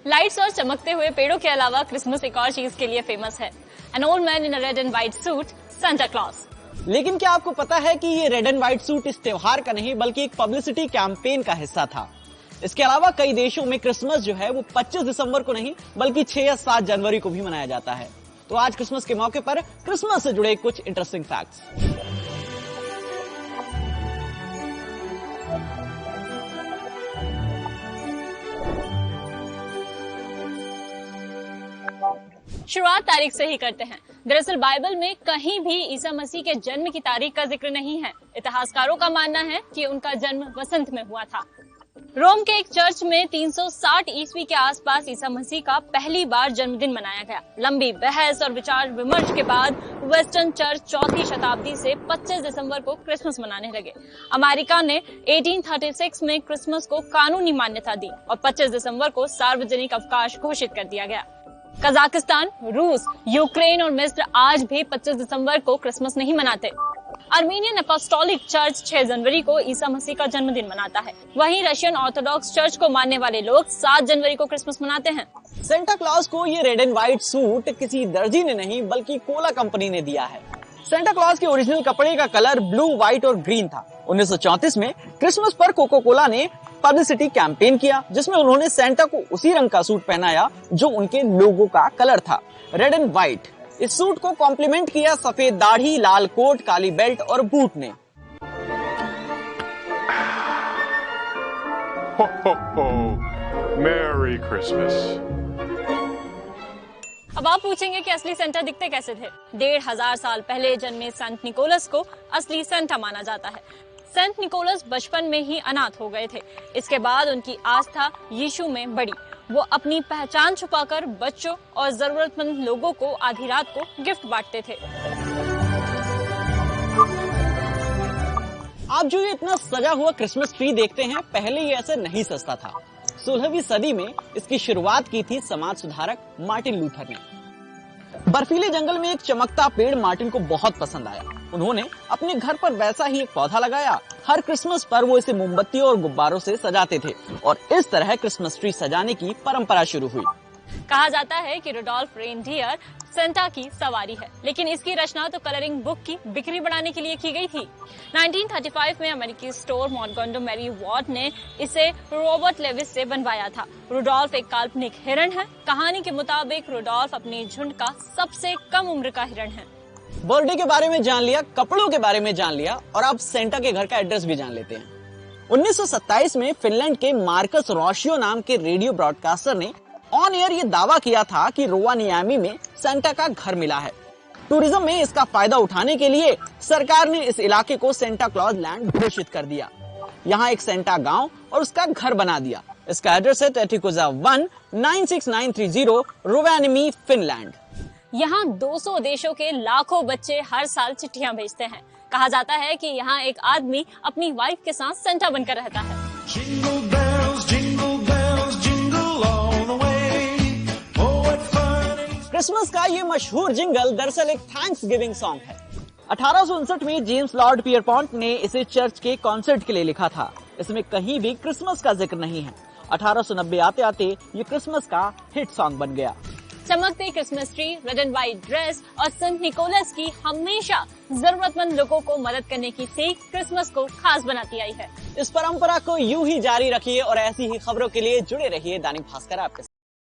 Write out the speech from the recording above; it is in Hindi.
लाइट्स और चमकते हुए पेड़ों के अलावा क्रिसमस एक और चीज के लिए फेमस है, an old man in a red and white suit, Santa Claus. लेकिन क्या आपको पता है कि ये रेड एंड व्हाइट सूट इस त्योहार का नहीं बल्कि एक पब्लिसिटी कैंपेन का हिस्सा था। इसके अलावा कई देशों में क्रिसमस जो है वो 25 दिसंबर को नहीं बल्कि 6 या 7 जनवरी को भी मनाया जाता है। तो आज क्रिसमस के मौके पर क्रिसमस से जुड़े कुछ इंटरेस्टिंग फैक्ट्स। शुरुआत तारीख से ही करते हैं। दरअसल बाइबल में कहीं भी ईसा मसीह के जन्म की तारीख का जिक्र नहीं है। इतिहासकारों का मानना है कि उनका जन्म वसंत में हुआ था। रोम के एक चर्च में 360 ईस्वी के आसपास ईसा मसीह का पहली बार जन्मदिन मनाया गया। लंबी बहस और विचार विमर्श के बाद वेस्टर्न चर्च 4वीं शताब्दी से 25 दिसंबर को क्रिसमस मनाने लगे। अमेरिका ने 1836 में क्रिसमस को कानूनी मान्यता दी और 25 दिसंबर को सार्वजनिक अवकाश घोषित कर दिया गया। कजाकिस्तान, रूस, यूक्रेन और मिस्र आज भी 25 दिसंबर को क्रिसमस नहीं मनाते। आर्मेनियन अपोस्टोलिक चर्च 6 जनवरी को ईसा मसीह का जन्मदिन मनाता है। वहीं रशियन ऑर्थोडॉक्स चर्च को मानने वाले लोग 7 जनवरी को क्रिसमस मनाते हैं। सेंटा क्लॉज को ये रेड एंड व्हाइट सूट किसी दर्जी ने नहीं बल्कि कोला कंपनी ने दिया है। सेंटा क्लॉज के ओरिजिनल कपड़े का कलर ब्लू, व्हाइट और ग्रीन था। 1934 में क्रिसमस पर कोका कोला ने पब्लिसिटी कैंपेन किया जिसमें उन्होंने सेंटा को उसी रंग का सूट पहनाया जो उनके लोगो का कलर था, रेड एंड व्हाइट। इस सूट को कॉम्प्लीमेंट किया सफेद दाढ़ी, लाल कोट, काली बेल्ट और बूट ने। Ho, ho, ho. Merry Christmas. अब आप पूछेंगे कि असली सेंटा दिखते कैसे थे। 1500 साल पहले जन्मे सेंट निकोलस को असली सेंटा माना जाता है। सेंट निकोलस बचपन में ही अनाथ हो गए थे। इसके बाद उनकी आस्था यीशु में बढ़ी। वो अपनी पहचान छुपाकर बच्चों और जरूरतमंद लोगों को आधी रात को गिफ्ट बांटते थे। आप जो ये इतना सजा हुआ क्रिसमस ट्री देखते हैं, पहले ये ऐसे नहीं सजता था। 16वीं सदी में इसकी शुरुआत की थी समाज सुधारक मार्टिन लूथर ने। बर्फीले जंगल में एक चमकता पेड़ मार्टिन को बहुत पसंद आया। उन्होंने अपने घर पर वैसा ही एक पौधा लगाया। हर क्रिसमस पर वो इसे मोमबत्तियों और गुब्बारों से सजाते थे और इस तरह क्रिसमस ट्री सजाने की परंपरा शुरू हुई। कहा जाता है कि रुडोल्फ रेनडियर सेंटा की सवारी है, लेकिन इसकी रचना तो कलरिंग बुक की बिक्री बढ़ाने के लिए की गई थी। 1935 में अमेरिकी स्टोर मॉन्टगोमेरी वॉर्ड ने इसे रॉबर्ट लेविस से बनवाया था। रुडोल्फ एक काल्पनिक हिरण है। कहानी के मुताबिक रुडोल्फ अपने झुंड का सबसे कम उम्र का हिरण है। बर्थडे के बारे में जान लिया, कपड़ों के बारे में जान लिया और अब सेंटा के घर का एड्रेस भी जान लेते हैं। 1927 में फिनलैंड के मार्कस रोशियो नाम के रेडियो ब्रॉडकास्टर ने ऑन एयर ये दावा किया था कि रोवानियामी में सेंटा का घर मिला है। टूरिज्म में इसका फायदा उठाने के लिए सरकार ने इस इलाके को सेंटा क्लॉज लैंड घोषित कर दिया। यहाँ एक सेंटा गांव और उसका घर बना दिया। इसका एड्रेस है टेटिकोजा 1 96930 रोवानिमी, फिनलैंड। यहाँ 200 देशों के लाखों बच्चे हर साल चिट्ठियां भेजते हैं। कहा जाता है कि यहाँ एक आदमी अपनी वाइफ के साथ सेंटा बनकर रहता है। Jingle bells, jingle bells, jingle all the way. Oh, what fun it is. Christmas का ये मशहूर जिंगल दरअसल एक थैंक्स गिविंग सॉन्ग है। 1859 में जेम्स लॉर्ड पियरपॉन्ट ने इसे चर्च के कॉन्सर्ट के लिए लिखा था। इसमें कहीं भी क्रिसमस का जिक्र नहीं है। 1890 आते आते ये क्रिसमस का हिट सॉन्ग बन गया। चमकते Christmas tree, red and white dress और सेंट निकोलस की हमेशा जरूरतमंद लोगों को मदद करने की सीख क्रिसमस को खास बनाती आई है। इस परंपरा को यूं ही जारी रखिए और ऐसी ही खबरों के लिए जुड़े रहिए दैनिक भास्कर आपके साथ।